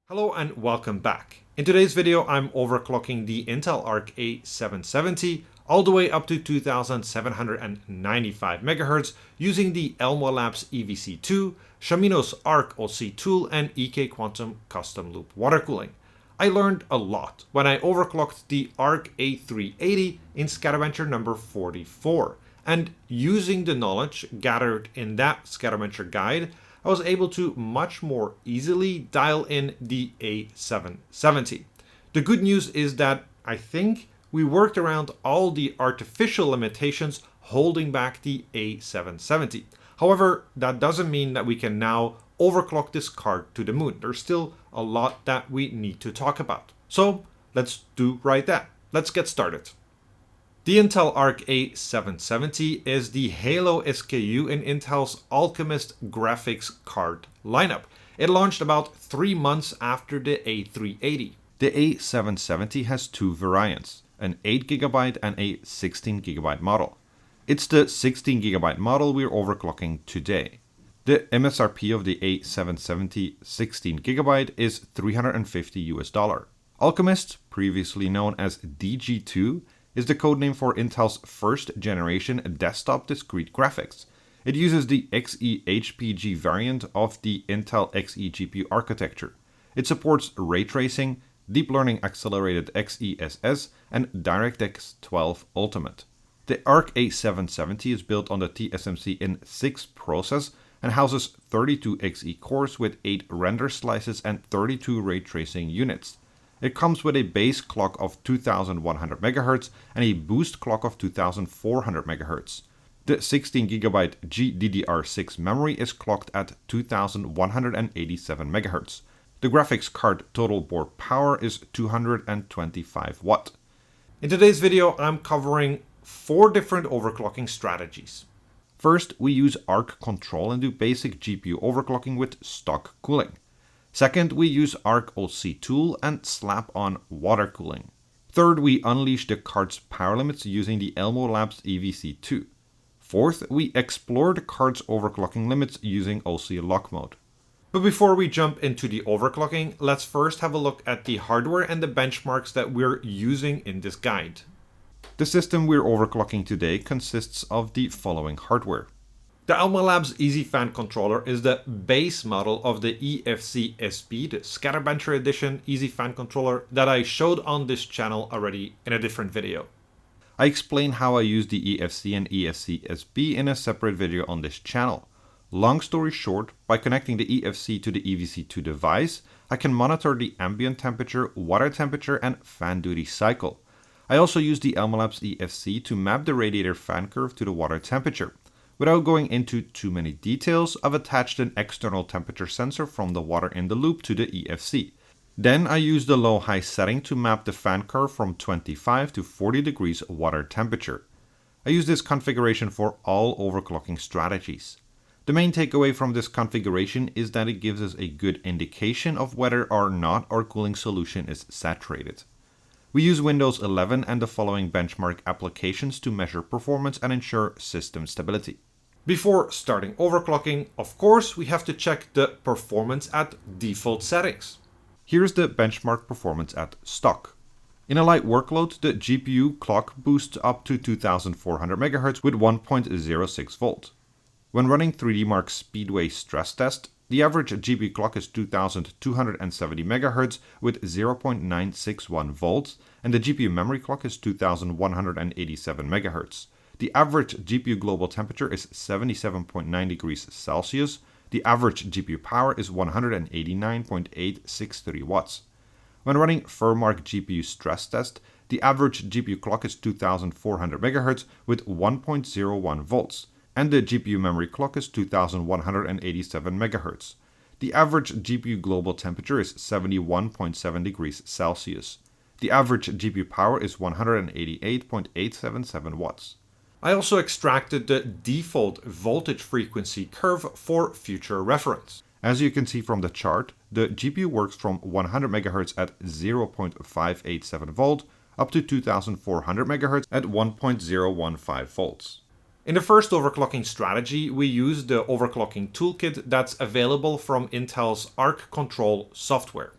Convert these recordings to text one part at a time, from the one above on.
Hello and welcome back. In today's video, I'm overclocking the Intel Arc A770 all the way up to 2795 MHz using the ElmorLabs EVC2, Shimano's Arc OC tool, and EK-Quantum custom loop water cooling. I learned a lot when I overclocked the Arc A380 in SkatterBencher number 44, and using the knowledge gathered in that SkatterBencher guide, I was able to much more easily dial in the A770. The good news is that I think we worked around all the artificial limitations holding back the A770. However, that doesn't mean that we can now overclock this card to the moon. There's still a lot that we need to talk about. So let's do right that. Let's get started. The Intel Arc A770 is the Halo SKU in Intel's Alchemist graphics card lineup. It launched about 3 months after the A380. The A770 has two variants, an 8GB and a 16GB model. It's the 16GB model we're overclocking today. The MSRP of the A770 16GB is $350 Alchemist, previously known as DG2, is the codename for Intel's first generation desktop discrete graphics. It uses the Xe-HPG variant of the Intel Xe GPU architecture. It supports ray tracing, deep learning accelerated XeSS, and DirectX 12 Ultimate. The Arc A770 is built on the TSMC N6 process and houses 32 Xe cores with 8 render slices and 32 ray tracing units. It comes with a base clock of 2100 MHz and a boost clock of 2400 MHz. The 16GB GDDR6 memory is clocked at 2187 MHz. The graphics card total board power is 225 watt. In today's video, I'm covering 4 different overclocking strategies. First, we use Arc control and do basic GPU overclocking with stock cooling. Second, we use Arc OC tool and slap on water cooling. Third, we unleash the card's power limits using the ElmorLabs EVC2. Fourth, we explore the card's overclocking limits using OC lock mode. But before we jump into the overclocking, let's first have a look at the hardware and the benchmarks that we're using in this guide. The system we're overclocking today consists of the following hardware. The ElmorLabs EasyFan controller is the base model of the EFC-SP, the SkatterBencher edition EasyFan controller that I showed on this channel already in a different video. I explain how I use the EFC and EFC-SP in a separate video on this channel. Long story short, by connecting the EFC to the EVC2 device, I can monitor the ambient temperature, water temperature, and fan duty cycle. I also use the ElmorLabs EFC to map the radiator fan curve to the water temperature. Without going into too many details, I've attached an external temperature sensor from the water in the loop to the EFC. Then I use the low-high setting to map the fan curve from 25 to 40 degrees water temperature. I use this configuration for all overclocking strategies. The main takeaway from this configuration is that it gives us a good indication of whether or not our cooling solution is saturated. We use Windows 11 and the following benchmark applications to measure performance and ensure system stability. Before starting overclocking, of course, we have to check the performance at default settings. Here's the benchmark performance at stock. In a light workload, the GPU clock boosts up to 2400 MHz with 1.06 volt. When running 3DMark Speedway stress test, the average GPU clock is 2270 MHz with 0.961 volts, and the GPU memory clock is 2187 MHz. The average GPU global temperature is 77.9 degrees Celsius. The average GPU power is 189.863 watts. When running FurMark GPU stress test, the average GPU clock is 2400 MHz with 1.01 volts, and the GPU memory clock is 2187 MHz. The average GPU global temperature is 71.7 degrees Celsius. The average GPU power is 188.877 watts. I also extracted the default voltage frequency curve for future reference. As you can see from the chart, the GPU works from 100 MHz at 0.587 volt up to 2400 MHz at 1.015 volts. In the first overclocking strategy, we use the overclocking toolkit that's available from Intel's Arc Control software.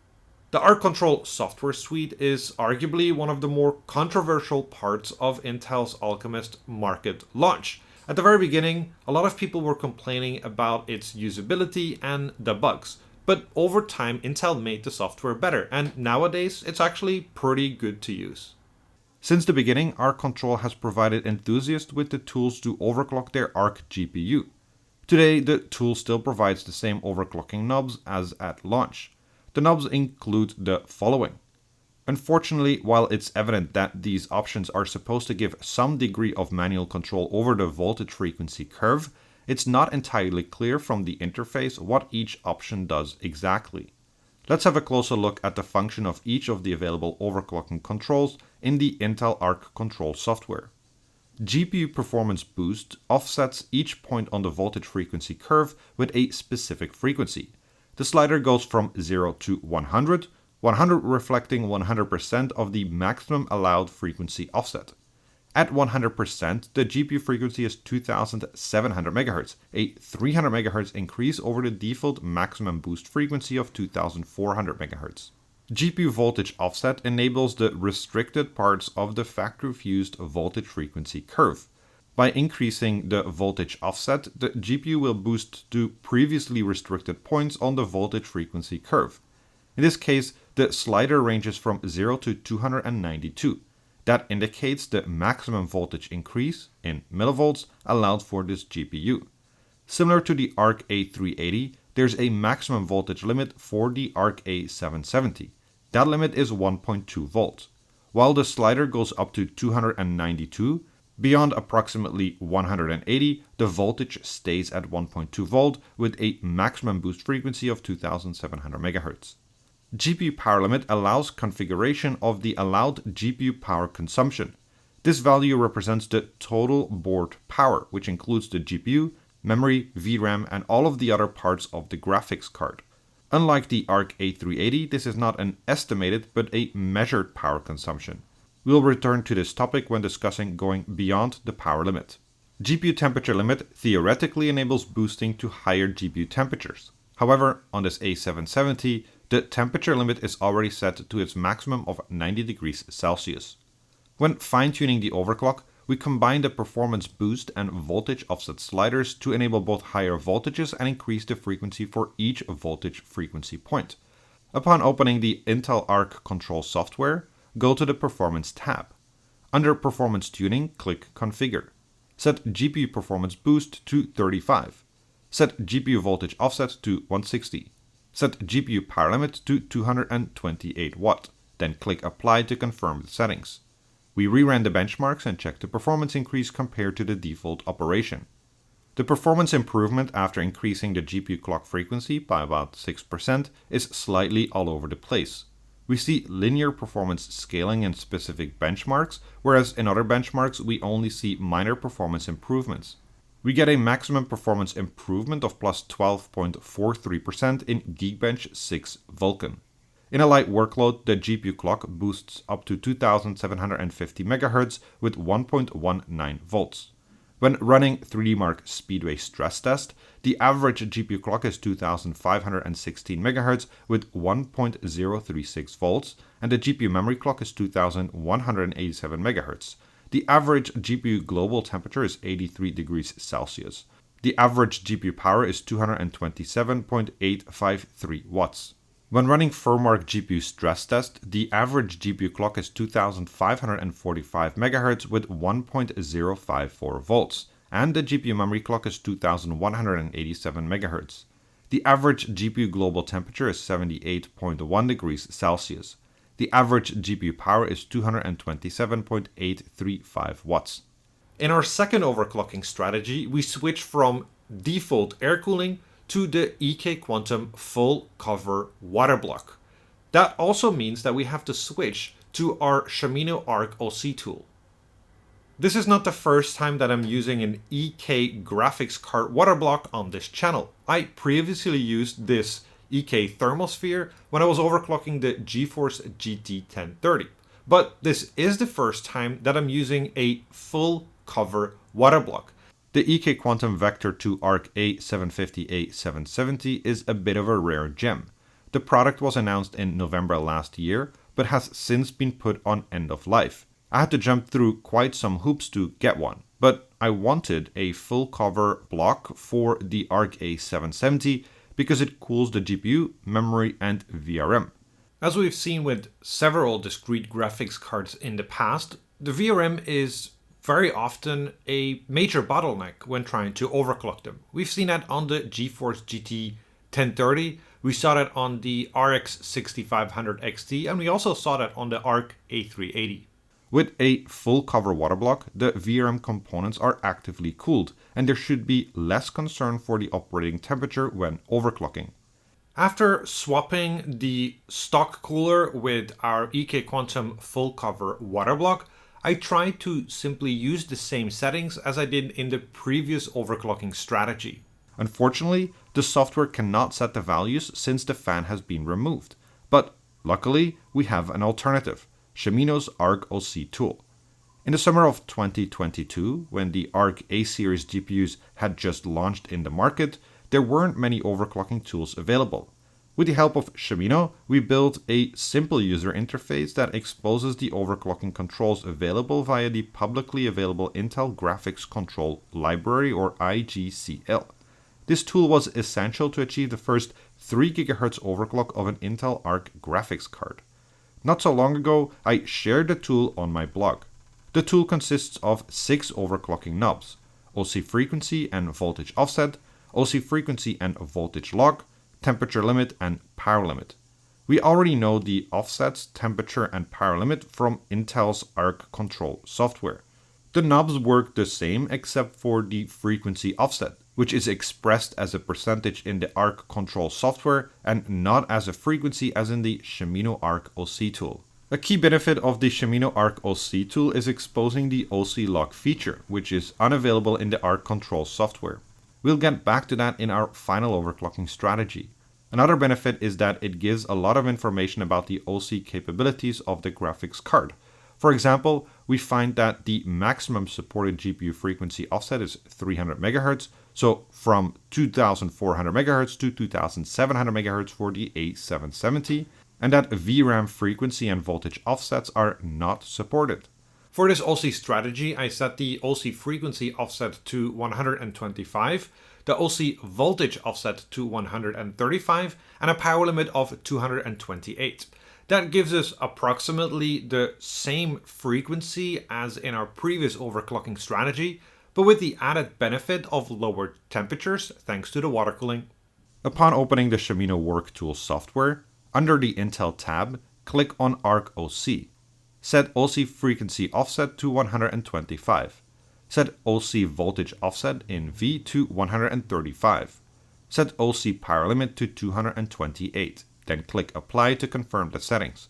The Arc Control software suite is arguably one of the more controversial parts of Intel's Alchemist market launch. At the very beginning, a lot of people were complaining about its usability and the bugs, but over time Intel made the software better, and nowadays it's actually pretty good to use. Since the beginning, Arc Control has provided enthusiasts with the tools to overclock their Arc GPU. Today, the tool still provides the same overclocking knobs as at launch. The knobs include the following. Unfortunately, while it's evident that these options are supposed to give some degree of manual control over the voltage frequency curve, it's not entirely clear from the interface what each option does exactly. Let's have a closer look at the function of each of the available overclocking controls in the Intel Arc Control software. GPU performance boost offsets each point on the voltage frequency curve with a specific frequency. The slider goes from 0 to 100, 100 reflecting 100% of the maximum allowed frequency offset. At 100%, the GPU frequency is 2700 MHz, a 300 MHz increase over the default maximum boost frequency of 2400 MHz. GPU voltage offset enables the restricted parts of the factory-fused voltage frequency curve. By increasing the voltage offset, the GPU will boost to previously restricted points on the voltage frequency curve. In this case, the slider ranges from 0 to 292. That indicates the maximum voltage increase in millivolts allowed for this GPU. Similar to the Arc A380, there's a maximum voltage limit for the Arc A770. That limit is 1.2 volts. While the slider goes up to 292, beyond approximately 180, the voltage stays at 1.2 volt with a maximum boost frequency of 2700 MHz. GPU power limit allows configuration of the allowed GPU power consumption. This value represents the total board power, which includes the GPU, memory, VRAM, and all of the other parts of the graphics card. Unlike the Arc A380, this is not an estimated but a measured power consumption. We'll return to this topic when discussing going beyond the power limit. GPU temperature limit theoretically enables boosting to higher GPU temperatures. However, on this A770, the temperature limit is already set to its maximum of 90 degrees Celsius. When fine-tuning the overclock, we combine the performance boost and voltage offset sliders to enable both higher voltages and increase the frequency for each voltage frequency point. Upon opening the Intel Arc Control software, go to the Performance tab. Under Performance Tuning, click Configure. Set GPU Performance Boost to 35. Set GPU Voltage Offset to 160. Set GPU Power Limit to 228 Watt. Then click Apply to confirm the settings. We reran the benchmarks and checked the performance increase compared to the default operation. The performance improvement after increasing the GPU clock frequency by about 6% is slightly all over the place. We see linear performance scaling in specific benchmarks, whereas in other benchmarks we only see minor performance improvements. We get a maximum performance improvement of plus 12.43% in Geekbench 6 Vulkan. In a light workload, the GPU clock boosts up to 2750 MHz with 1.19 volts. When running 3DMark Speedway stress test, the average GPU clock is 2516 MHz with 1.036 volts, and the GPU memory clock is 2187 MHz. The average GPU global temperature is 83 degrees Celsius. The average GPU power is 227.853 watts. When running FurMark GPU stress test, the average GPU clock is 2545 MHz with 1.054 volts, and the GPU memory clock is 2187 MHz. The average GPU global temperature is 78.1 degrees Celsius. The average GPU power is 227.835 watts. In our second overclocking strategy, we switch from default air cooling to the EK-Quantum full cover water block. That also means that we have to switch to our Shamino Arc OC tool. This is not the first time that I'm using an EK graphics card water block on this channel. I previously used this EK Thermosphere when I was overclocking the GeForce GT 1030. But this is the first time that I'm using a full cover water block. The EK-Quantum Vector² Arc A750 A770 is a bit of a rare gem. The product was announced in November last year, but has since been put on end of life. I had to jump through quite some hoops to get one, but I wanted a full cover block for the Arc A770 because it cools the GPU, memory, and VRM. As we've seen with several discrete graphics cards in the past, the VRM is very often a major bottleneck when trying to overclock them. We've seen that on the GeForce GT 1030, we saw that on the RX 6500 XT, and we also saw that on the Arc A380. With a full cover water block, the VRM components are actively cooled, and there should be less concern for the operating temperature when overclocking. After swapping the stock cooler with our EK-Quantum full cover water block, I tried to simply use the same settings as I did in the previous overclocking strategy. Unfortunately, the software cannot set the values since the fan has been removed, but luckily we have an alternative. Shimino's Arc OC tool. In the summer of 2022, when the Arc A-series GPUs had just launched in the market, there weren't many overclocking tools available. With the help of Shimino, we built a simple user interface that exposes the overclocking controls available via the publicly available Intel Graphics Control Library, or IGCL. This tool was essential to achieve the first 3 GHz overclock of an Intel Arc graphics card. Not so long ago, I shared the tool on my blog. The tool consists of 6 overclocking knobs: OC frequency and voltage offset, OC frequency and voltage lock, temperature limit, and power limit. We already know the offsets, temperature, and power limit from Intel's Arc control software. The knobs work the same except for the frequency offset, which is expressed as a percentage in the Arc control software and not as a frequency as in the Shimino Arc OC tool. A key benefit of the Shimino Arc OC tool is exposing the OC lock feature, which is unavailable in the Arc control software. We'll get back to that in our final overclocking strategy. Another benefit is that it gives a lot of information about the OC capabilities of the graphics card. For example, we find that the maximum supported GPU frequency offset is 300 MHz, so from 2400 MHz to 2700 MHz for the A770, and that VRAM frequency and voltage offsets are not supported. For this OC strategy, I set the OC frequency offset to 125, the OC voltage offset to 135, and a power limit of 228. That gives us approximately the same frequency as in our previous overclocking strategy, but with the added benefit of lower temperatures thanks to the water cooling. Upon opening the Shimino Work Tools software, under the Intel tab, click on Arc OC. Set OC frequency offset to 125. Set OC voltage offset in V to 135. Set OC power limit to 228. Then click Apply to confirm the settings.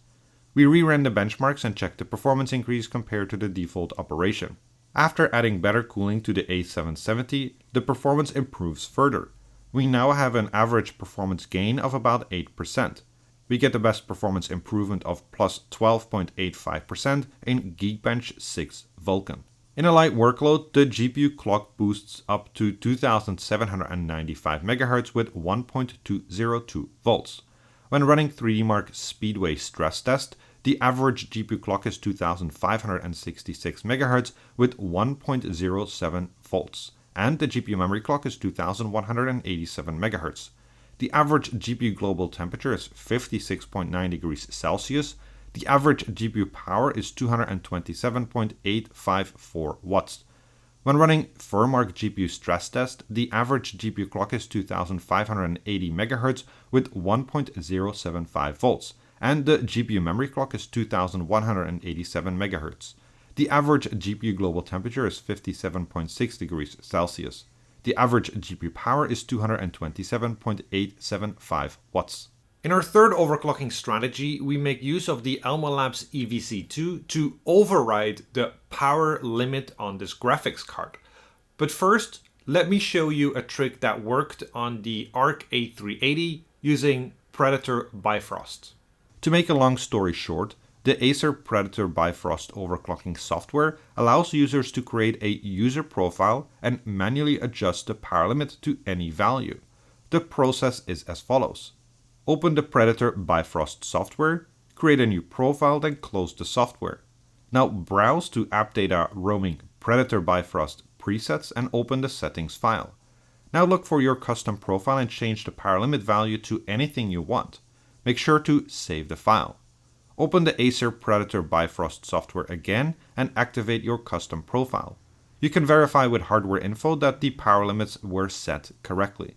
We reran the benchmarks and checked the performance increase compared to the default operation. After adding better cooling to the A770, the performance improves further. We now have an average performance gain of about 8%. We get the best performance improvement of plus 12.85% in Geekbench 6 Vulkan. In a light workload, the GPU clock boosts up to 2795 MHz with 1.202 volts. When running 3D Mark Speedway stress test, the average GPU clock is 2566 MHz with 1.07 volts, and the GPU memory clock is 2187 MHz. The average GPU global temperature is 56.9 degrees Celsius. The average GPU power is 227.854 watts. When running FurMark GPU stress test, the average GPU clock is 2580 MHz with 1.075 volts, and the GPU memory clock is 2187 MHz. The average GPU global temperature is 57.6 degrees Celsius. The average GPU power is 227.875 watts. In our third overclocking strategy, we make use of the ElmorLabs EVC2 to override the power limit on this graphics card. But first, let me show you a trick that worked on the Arc A380 using Predator Bifrost. To make a long story short, the Acer Predator Bifrost overclocking software allows users to create a user profile and manually adjust the power limit to any value. The process is as follows. open the Predator Bifrost software, create a new profile, then close the software. Now browse to App Data Roaming Predator Bifrost presets and open the settings file. Now look for your custom profile and change the power limit value to anything you want. Make sure to save the file. Open the Acer Predator Bifrost software again and activate your custom profile. You can verify with hardware info that the power limits were set correctly.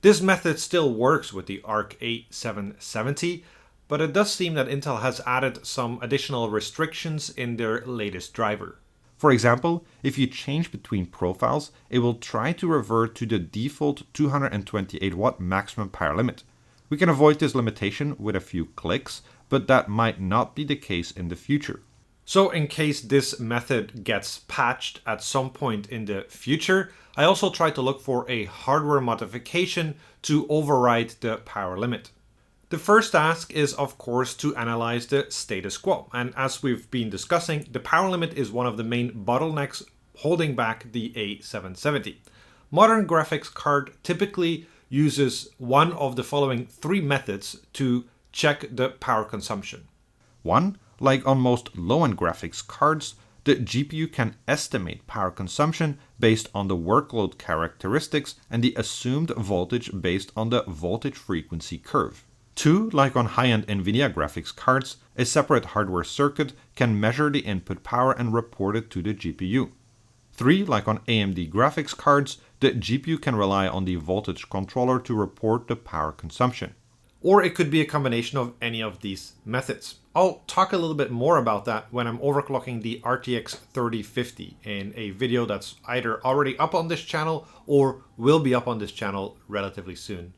This method still works with the Arc A770, but it does seem that Intel has added some additional restrictions in their latest driver. For example, if you change between profiles, it will try to revert to the default 228 watt maximum power limit. We can avoid this limitation with a few clicks, but that might not be the case in the future. So in case this method gets patched at some point in the future, I also try to look for a hardware modification to override the power limit. The first task is, of course, to analyze the status quo. And as we've been discussing, the power limit is one of the main bottlenecks holding back the A770. Modern graphics card typically uses one of the following three methods to check the power consumption. 1. Like on most low-end graphics cards, the GPU can estimate power consumption based on the workload characteristics and the assumed voltage based on the voltage frequency curve. 2. Like on high-end NVIDIA graphics cards, a separate hardware circuit can measure the input power and report it to the GPU. 3. Like on AMD graphics cards, the GPU can rely on the voltage controller to report the power consumption. Or it could be a combination of any of these methods. I'll talk a little bit more about that when I'm overclocking the RTX 3050 in a video that's either already up on this channel or will be up on this channel relatively soon.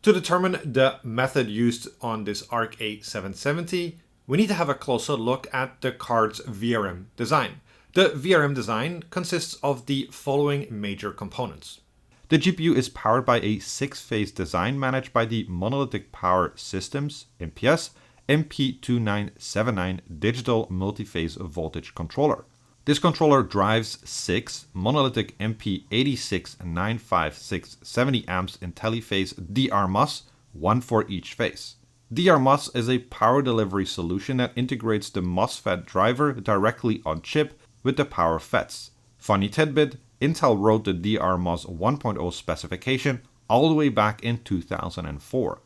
To determine the method used on this Arc A770, we need to have a closer look at the card's VRM design. The VRM design consists of the following major components. The GPU is powered by a 6-phase design managed by the Monolithic Power Systems (MPS) MP2979 digital multi-phase voltage controller. This controller drives 6 monolithic MP869570 amps IntelliPhase DRMOS, one for each phase. DRMOS is a power delivery solution that integrates the MOSFET driver directly on chip with the power FETs. Funny tidbit, Intel wrote the DRMOS 1.0 specification all the way back in 2004.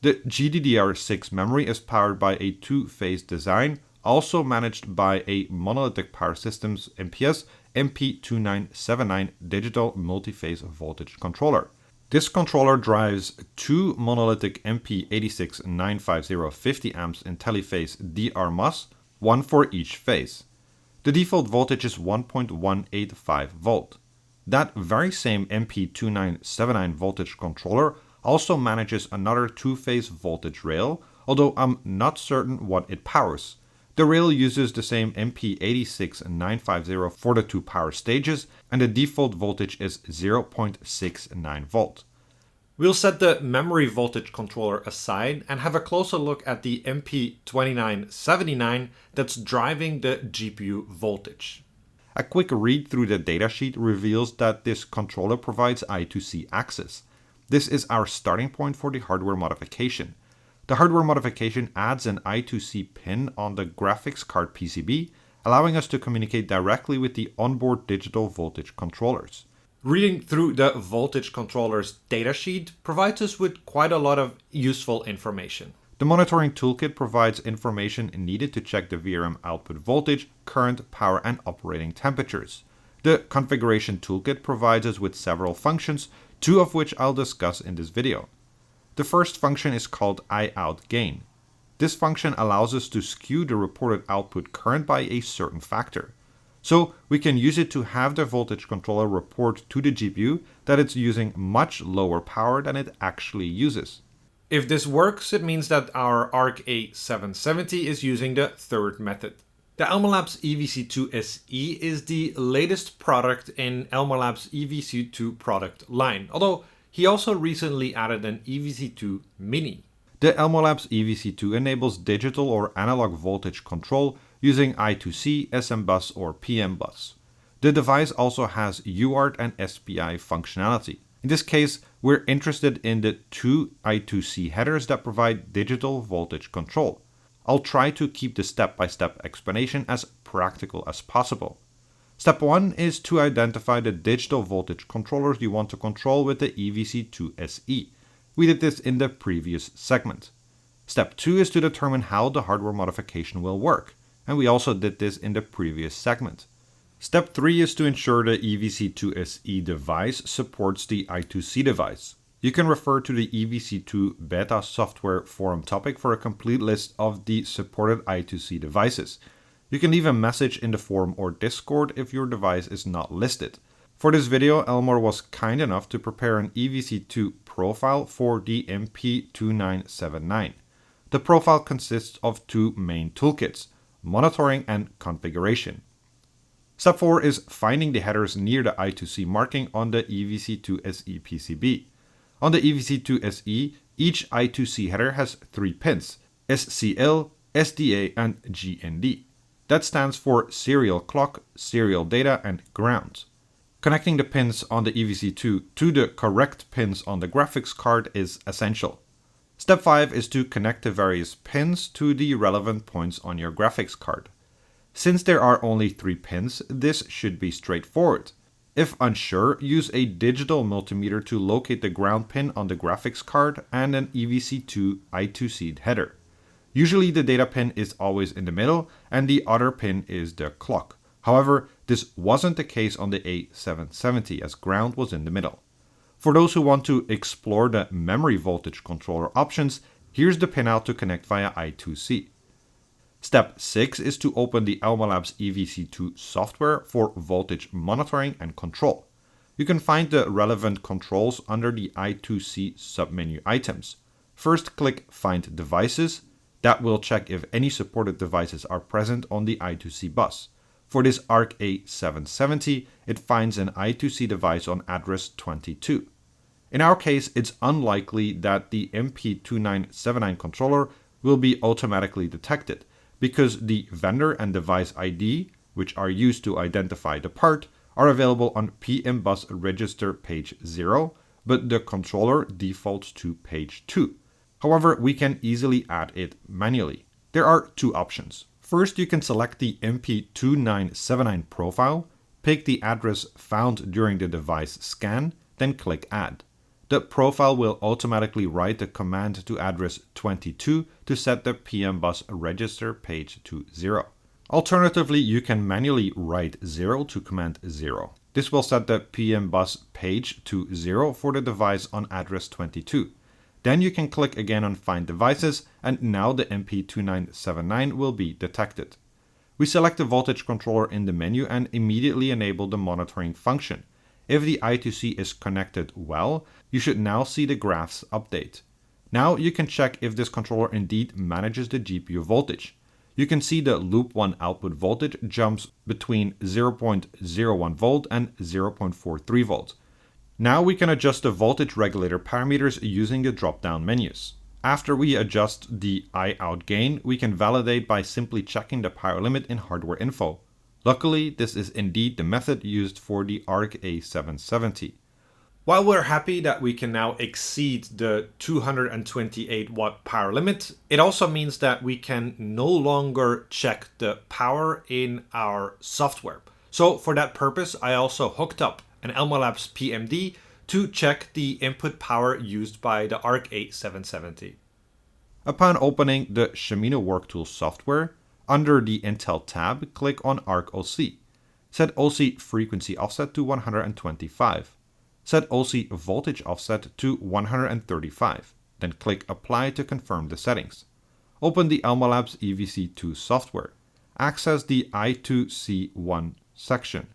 The GDDR6 memory is powered by a 2-phase design, also managed by a Monolithic Power Systems MPS MP2979 digital multi-phase voltage controller. This controller drives 2 monolithic MP869550 50 amps IntelliPhase DRMOS, one for each phase. The default voltage is 1.185 volt. That very same MP2979 voltage controller also manages another 2-phase voltage rail, although I'm not certain what it powers. The rail uses the same MP86950 for the 2 power stages, and the default voltage is 0.69 volt. We'll set the memory voltage controller aside and have a closer look at the MP2979 that's driving the GPU voltage. A quick read through the datasheet reveals that this controller provides I2C access. This is our starting point for the hardware modification. The hardware modification adds an I2C pin on the graphics card PCB, allowing us to communicate directly with the onboard digital voltage controllers. Reading through the voltage controller's datasheet provides us with quite a lot of useful information. The monitoring toolkit provides information needed to check the VRM output voltage, current, power, and operating temperatures. The configuration toolkit provides us with several functions, 2 of which I'll discuss in this video. The first function is called IOUTGain. This function allows us to skew the reported output current by a certain factor. So we can use it to have the voltage controller report to the GPU that it's using much lower power than it actually uses. If this works, it means that our Arc A770 is using the third method. The ElmorLabs EVC2SE is the latest product in ElmorLabs EVC2 product line, although he also recently added an EVC2 Mini. The ElmorLabs EVC2 enables digital or analog voltage control using I2C, SM bus, or PM bus. The device also has UART and SPI functionality. In this case, we're interested in the two I2C headers that provide digital voltage control. I'll try to keep the step-by-step explanation as practical as possible. Step 1 is to identify the digital voltage controllers you want to control with the EVC2SE. We did this in the previous segment. Step 2 is to determine how the hardware modification will work, and we also did this in the previous segment. Step 3 is to ensure the EVC2SE device supports the I2C device. You can refer to the EVC2 beta software forum topic for a complete list of the supported I2C devices. You can leave a message in the forum or Discord if your device is not listed. For this video, Elmor was kind enough to prepare an EVC2 profile for the MP2979. The profile consists of two main toolkits, monitoring and configuration. Step 4 is finding the headers near the I2C marking on the EVC2SE PCB. On the EVC2SE, each I2C header has 3 pins, SCL, SDA, and GND. That stands for serial clock, serial data, and ground. Connecting the pins on the EVC2 to the correct pins on the graphics card is essential. Step 5 is to connect the various pins to the relevant points on your graphics card. Since there are only 3 pins, this should be straightforward. If unsure, use a digital multimeter to locate the ground pin on the graphics card and an EVC2 I2C header. Usually the data pin is always in the middle and the other pin is the clock. However, this wasn't the case on the A770 as ground was in the middle. For those who want to explore the memory voltage controller options, here's the pinout to connect via I2C. Step 6 is to open the ElmorLabs EVC2 software for voltage monitoring and control. You can find the relevant controls under the I2C submenu items. First, click Find Devices. That will check if any supported devices are present on the I2C bus. For this Arc A770, it finds an I2C device on address 22. In our case, it's unlikely that the MP2979 controller will be automatically detected, because the vendor and device ID, which are used to identify the part, are available on PM bus register page 0, but the controller defaults to page 2. However, we can easily add it manually. There are 2 options. First, you can select the MP2979 profile, pick the address found during the device scan, then click Add. The profile will automatically write the command to address 22 to set the PM bus register page to 0. Alternatively, you can manually write 0 to command 0. This will set the PM bus page to 0 for the device on address 22. Then you can click again on Find Devices, and now the MP2979 will be detected. We select the voltage controller in the menu and immediately enable the monitoring function. If the I2C is connected well, you should now see the graphs update. Now you can check if this controller indeed manages the GPU voltage. You can see the loop 1 output voltage jumps between 0.01 volt and 0.43 volt. Now we can adjust the voltage regulator parameters using the drop-down menus. After we adjust the I-out gain, we can validate by simply checking the power limit in hardware info. Luckily, this is indeed the method used for the Arc A770. While we're happy that we can now exceed the 228 watt power limit, it also means that we can no longer check the power in our software. So for that purpose, I also hooked up an ElmorLabs PMD to check the input power used by the Arc A770. Upon opening the Shimino WorkTools software, under the Intel tab, click on Arc OC. Set OC frequency offset to 125. Set OC voltage offset to 135. Then click Apply to confirm the settings. Open the ElmorLabs EVC2 software. Access the I2C1 section.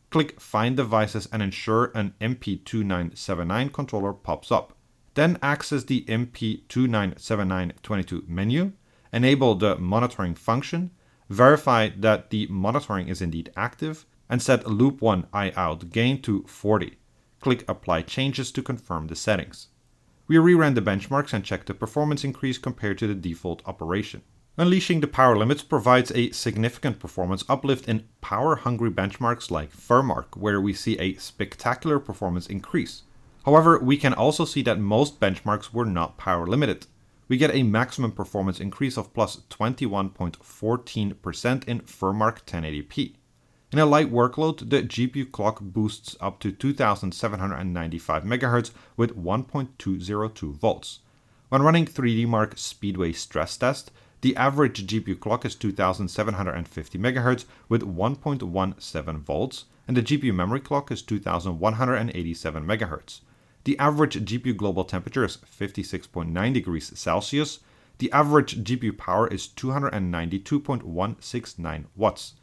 Click Find Devices and ensure an MP2979 controller pops up. Then access the MP297922 menu. Enable the monitoring function, verify that the monitoring is indeed active, and set loop 1 I-out gain to 40. Click Apply Changes to confirm the settings. We reran the benchmarks and checked the performance increase compared to the default operation. Unleashing the power limits provides a significant performance uplift in power-hungry benchmarks like Fermark, where we see a spectacular performance increase. However, we can also see that most benchmarks were not power limited. We get a maximum performance increase of plus 21.14% in FurMark 1080p. In a light workload, the GPU clock boosts up to 2795 MHz with 1.202 volts. When running 3DMark Speedway stress test, the average GPU clock is 2750 MHz with 1.17 volts, and the GPU memory clock is 2187 MHz. The average GPU global temperature is 56.9 degrees Celsius. The average GPU power is 292.169 watts.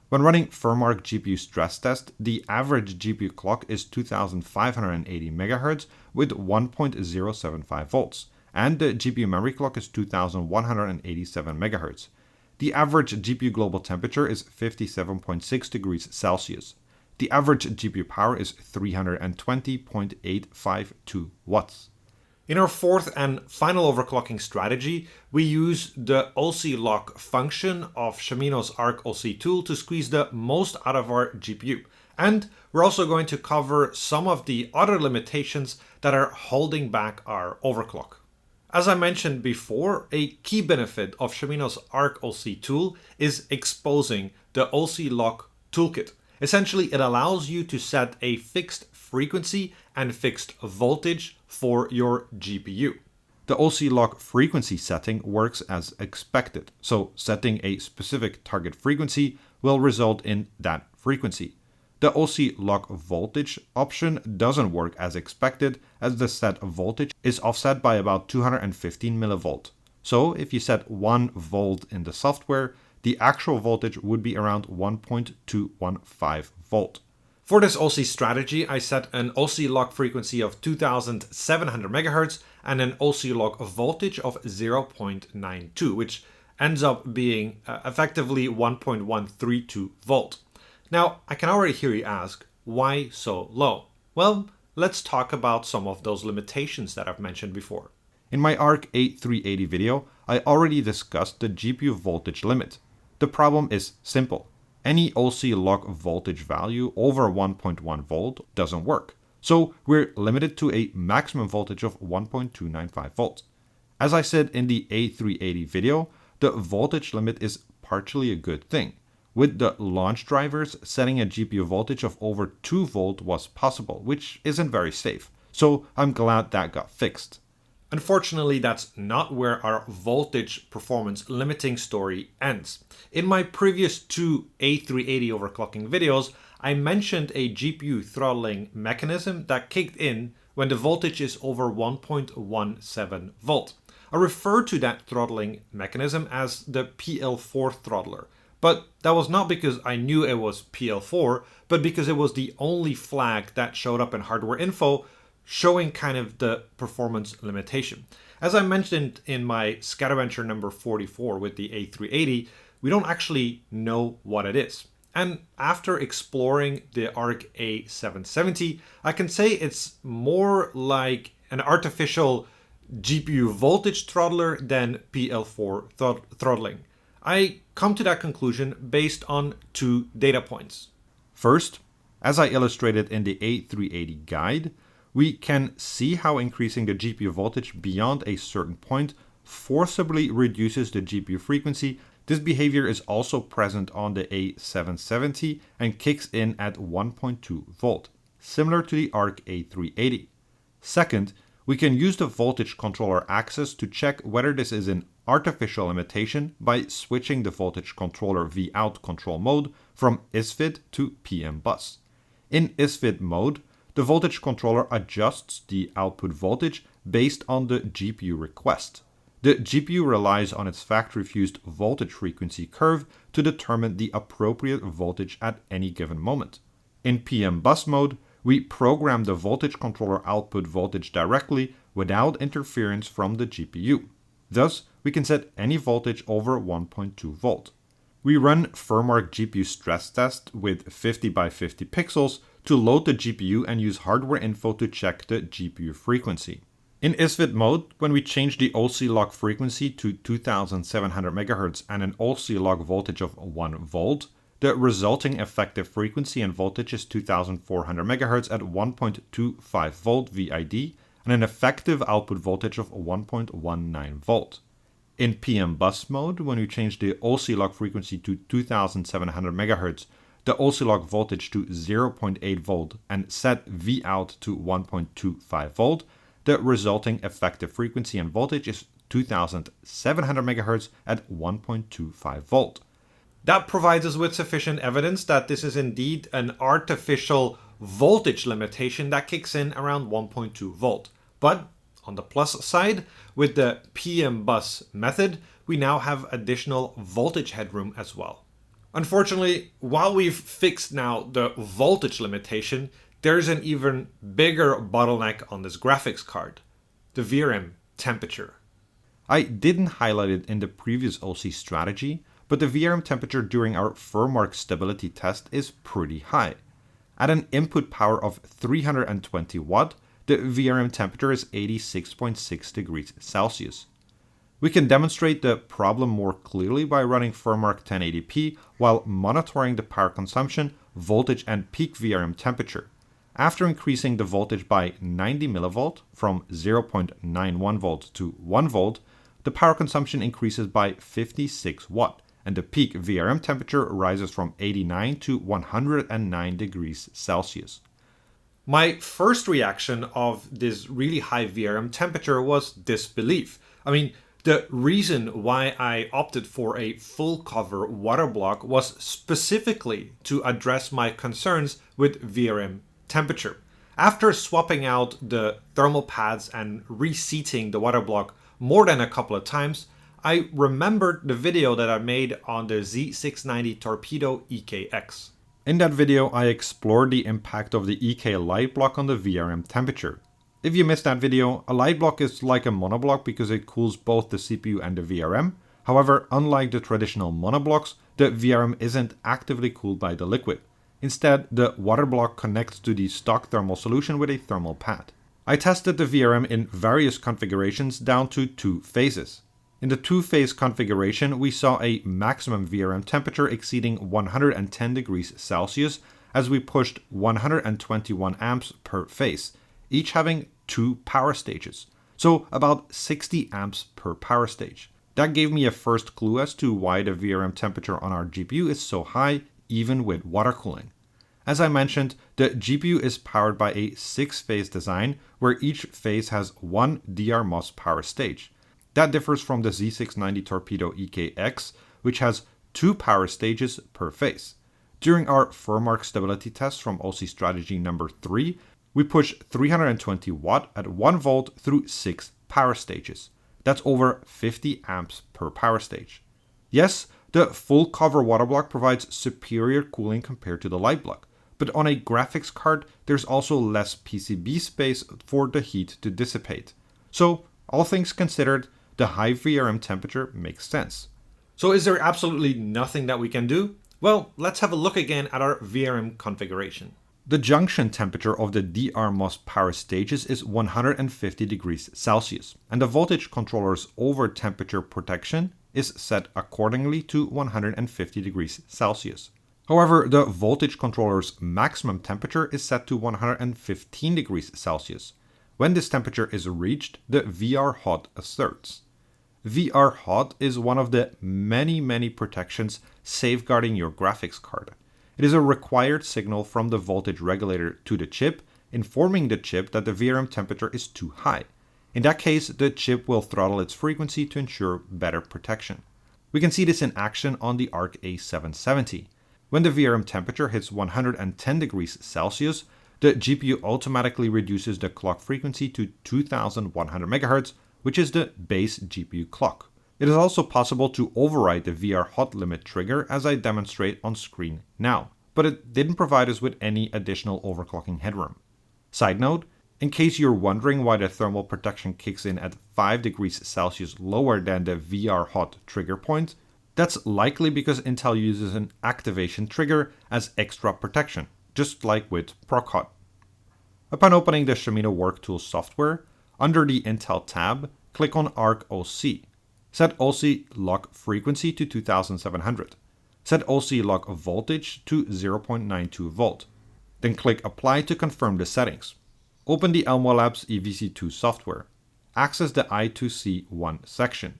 When running FurMark GPU stress test, the average GPU clock is 2580 MHz with 1.075 volts, and the GPU memory clock is 2187 MHz. The average GPU global temperature is 57.6 degrees Celsius. The average GPU power is 320.852 watts. In our fourth and final overclocking strategy, we use the OC-lock function of Shamino's Arc OC tool to squeeze the most out of our GPU. And we're also going to cover some of the other limitations that are holding back our overclock. As I mentioned before, a key benefit of Shamino's Arc OC tool is exposing the OC-lock toolkit. Essentially, it allows you to set a fixed frequency and fixed voltage for your GPU. The OC-lock frequency setting works as expected, so setting a specific target frequency will result in that frequency. The OC-lock voltage option doesn't work as expected, as the set voltage is offset by about 215 millivolt. So if you set 1 volt in the software, the actual voltage would be around 1.215 volt. For this OC strategy, I set an OC-lock frequency of 2700 MHz and an OC-lock voltage of 0.92, which ends up being effectively 1.132 volt. Now, I can already hear you ask, why so low? Well, let's talk about some of those limitations that I've mentioned before. In my Arc A380 video, I already discussed the GPU voltage limit. The problem is simple. Any OC-lock voltage value over 1.1 volt doesn't work. So we're limited to a maximum voltage of 1.295 volts. As I said in the A380 video, the voltage limit is partially a good thing. With the launch drivers, setting a GPU voltage of over 2 volt was possible, which isn't very safe. So I'm glad that got fixed. Unfortunately, that's not where our voltage performance limiting story ends. In my previous two A380 overclocking videos, I mentioned a GPU throttling mechanism that kicked in when the voltage is over 1.17 volt. I refer to that throttling mechanism as the PL4 throttler. But that was not because I knew it was PL4, but because it was the only flag that showed up in hardware info showing kind of the performance limitation. As I mentioned in my SkatterBencher number 44 with the A380, we don't actually know what it is. And after exploring the Arc A770, I can say it's more like an artificial GPU voltage throttler than PL4 throttling. I come to that conclusion based on two data points. First, as I illustrated in the A380 guide, we can see how increasing the GPU voltage beyond a certain point forcibly reduces the GPU frequency. This behavior is also present on the A770 and kicks in at 1.2 volt, similar to the Arc A380. Second, we can use the voltage controller axis to check whether this is an artificial limitation by switching the voltage controller Vout control mode from ISVID to PM bus. In ISVID mode, the voltage controller adjusts the output voltage based on the GPU request. The GPU relies on its factory-fused voltage frequency curve to determine the appropriate voltage at any given moment. In PM bus mode, we program the voltage controller output voltage directly without interference from the GPU. Thus, we can set any voltage over 1.2 volt. We run FurMark GPU stress test with 50 by 50 pixels to load the GPU and use hardware info to check the GPU frequency. In ISVID mode, when we change the OC-lock frequency to 2700 MHz and an OC-lock voltage of 1 volt, the resulting effective frequency and voltage is 2400 MHz at 1.25 volt VID and an effective output voltage of 1.19 volt. In PM bus mode, when you change the OC-log frequency to 2700 MHz, the OC-log voltage to 0.8 volt and set Vout to 1.25 volt, the resulting effective frequency and voltage is 2700 MHz at 1.25 volt. That provides us with sufficient evidence that this is indeed an artificial voltage limitation that kicks in around 1.2 volt. But on the plus side, with the PM bus method, we now have additional voltage headroom as well. Unfortunately, while we've fixed now the voltage limitation, there's an even bigger bottleneck on this graphics card, the VRM temperature. I didn't highlight it in the previous OC strategy, but the VRM temperature during our firmware stability test is pretty high. At an input power of 320 watt, the VRM temperature is 86.6 degrees Celsius. We can demonstrate the problem more clearly by running firmware 1080p while monitoring the power consumption, voltage and peak VRM temperature. After increasing the voltage by 90 mV from 0.91 volt to 1 volt, the power consumption increases by 56 watt and the peak VRM temperature rises from 89 to 109 degrees Celsius. My first reaction of this really high VRM temperature was disbelief. The reason why I opted for a full cover water block was specifically to address my concerns with VRM temperature. After swapping out the thermal pads and reseating the water block more than a couple of times, I remembered the video that I made on the Z690 Torpedo EKX. In that video, I explored the impact of the EK light block on the VRM temperature. If you missed that video, a light block is like a monoblock because it cools both the CPU and the VRM. However, unlike the traditional monoblocks, the VRM isn't actively cooled by the liquid. Instead, the water block connects to the stock thermal solution with a thermal pad. I tested the VRM in various configurations down to 2 phases. In the 2-phase configuration, we saw a maximum VRM temperature exceeding 110 degrees Celsius as we pushed 121 amps per phase, each having 2 power stages, so about 60 amps per power stage. That gave me a first clue as to why the VRM temperature on our GPU is so high, even with water cooling. As I mentioned, the GPU is powered by a 6-phase design where each phase has 1 DRMOS power stage. That differs from the Z690 Torpedo EKX, which has 2 power stages per phase. During our firmware stability test from OC strategy number 3, we push 320 watt at 1 volt through 6 power stages. That's over 50 amps per power stage. Yes, the full cover water block provides superior cooling compared to the light block, but on a graphics card, there's also less PCB space for the heat to dissipate. So, all things considered, the high VRM temperature makes sense. So is there absolutely nothing that we can do? Well, let's have a look again at our VRM configuration. The junction temperature of the DRMOS power stages is 150 degrees Celsius, and the voltage controller's over temperature protection is set accordingly to 150 degrees Celsius. However, the voltage controller's maximum temperature is set to 115 degrees Celsius. When this temperature is reached, the VR hot asserts. VR hot is one of the many protections safeguarding your graphics card. It is a required signal from the voltage regulator to the chip, informing the chip that the VRM temperature is too high. In that case, the chip will throttle its frequency to ensure better protection. We can see this in action on the Arc A770. When the VRM temperature hits 110 degrees Celsius, the GPU automatically reduces the clock frequency to 2100 MHz, which is the base GPU clock. It is also possible to override the VR hot limit trigger as I demonstrate on screen now, but it didn't provide us with any additional overclocking headroom. Side note, in case you're wondering why the thermal protection kicks in at 5 degrees Celsius lower than the VR hot trigger point, that's likely because Intel uses an activation trigger as extra protection, just like with ProcHot. Upon opening the Shimino WorkTools software, under the Intel tab, click on Arc OC. Set OC lock frequency to 2700. Set OC lock voltage to 0.92 volt. Then click Apply to confirm the settings. Open the ElmorLabs EVC2 software. Access the I2C1 section.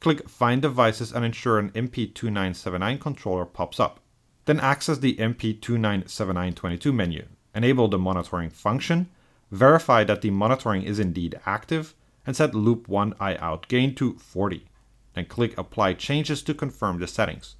Click Find Devices and ensure an MP2979 controller pops up. Then access the MP297922 menu. Enable the monitoring function. Verify that the monitoring is indeed active and set loop 1 I out gain to 40. Then click Apply Changes to confirm the settings.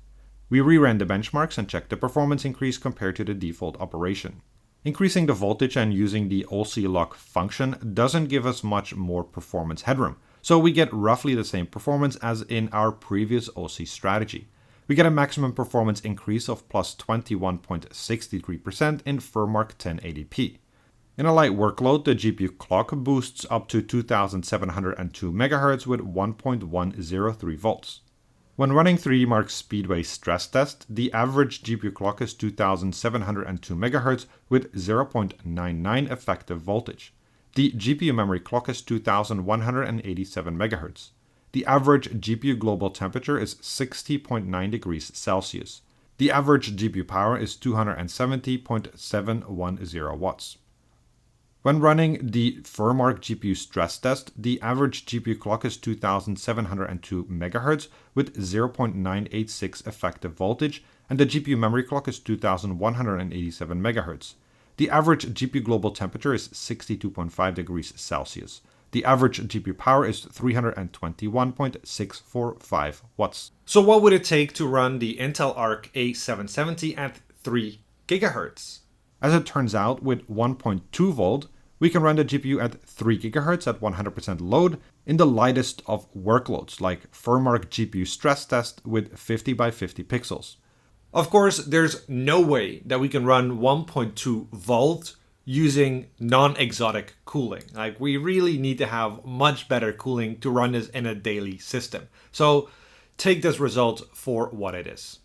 We reran the benchmarks and checked the performance increase compared to the default operation. Increasing the voltage and using the OC lock function doesn't give us much more performance headroom, so we get roughly the same performance as in our previous OC strategy. We get a maximum performance increase of plus 21.63% in FurMark 1080p. In a light workload, the GPU clock boosts up to 2702 MHz with 1.103 volts. When running 3DMark Speedway stress test, the average GPU clock is 2702 MHz with 0.99 effective voltage. The GPU memory clock is 2187 MHz. The average GPU global temperature is 60.9 degrees Celsius. The average GPU power is 270.710 watts. When running the FurMark GPU stress test, the average GPU clock is 2702 MHz with 0.986 effective voltage, and the GPU memory clock is 2187 MHz. The average GPU global temperature is 62.5 degrees Celsius. The average GPU power is 321.645 watts. So what would it take to run the Intel Arc A770 at 3 GHz? As it turns out, with 1.2 volt, we can run the GPU at 3 GHz at 100% load in the lightest of workloads, like FurMark GPU stress test with 50 by 50 pixels. Of course, there's no way that we can run 1.2 volt using non-exotic cooling. Like, we really need to have much better cooling to run this in a daily system. So take this result for what it is.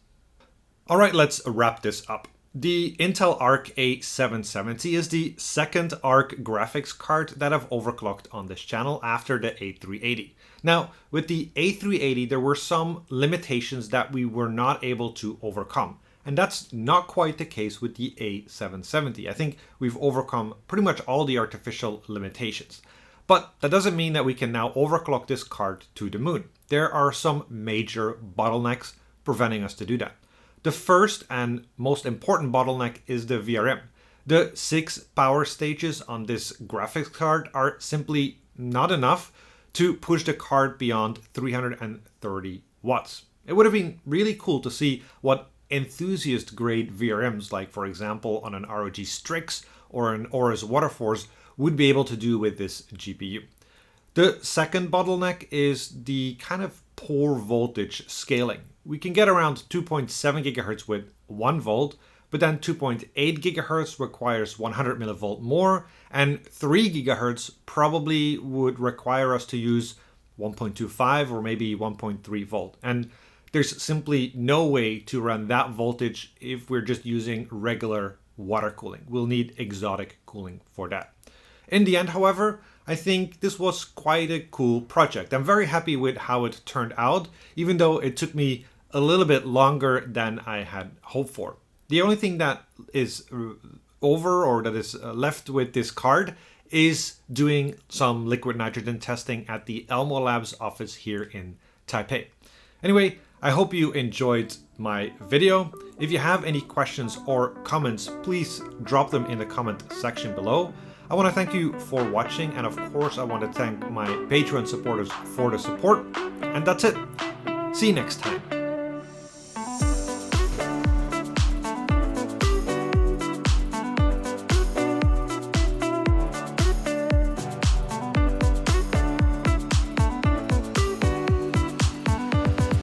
All right, let's wrap this up. The Intel Arc A770 is the second Arc graphics card that I've overclocked on this channel after the A380. Now, with the A380, there were some limitations that we were not able to overcome. And that's not quite the case with the A770. I think we've overcome pretty much all the artificial limitations. But that doesn't mean that we can now overclock this card to the moon. There are some major bottlenecks preventing us to do that. The first and most important bottleneck is the VRM. The 6 power stages on this graphics card are simply not enough to push the card beyond 330 watts. It would have been really cool to see what enthusiast grade VRMs, like for example on an ROG Strix or an Aorus Waterforce, would be able to do with this GPU. The second bottleneck is the kind of poor voltage scaling. We can get around 2.7 GHz with 1 volt, but then 2.8 GHz requires 100 millivolt more, and 3 GHz probably would require us to use 1.25 or maybe 1.3 volt. And there's simply no way to run that voltage if we're just using regular water cooling. We'll need exotic cooling for that. In the end, however, I think this was quite a cool project. I'm very happy with how it turned out, even though it took me a little bit longer than I had hoped for. The only thing that is over or that is left with this card is doing some liquid nitrogen testing at the ElmorLabs office here in Taipei. Anyway, I hope you enjoyed my video. If you have any questions or comments, please drop them in the comment section below. I want to thank you for watching, and of course I want to thank my Patreon supporters for the support. And that's it. See you next time.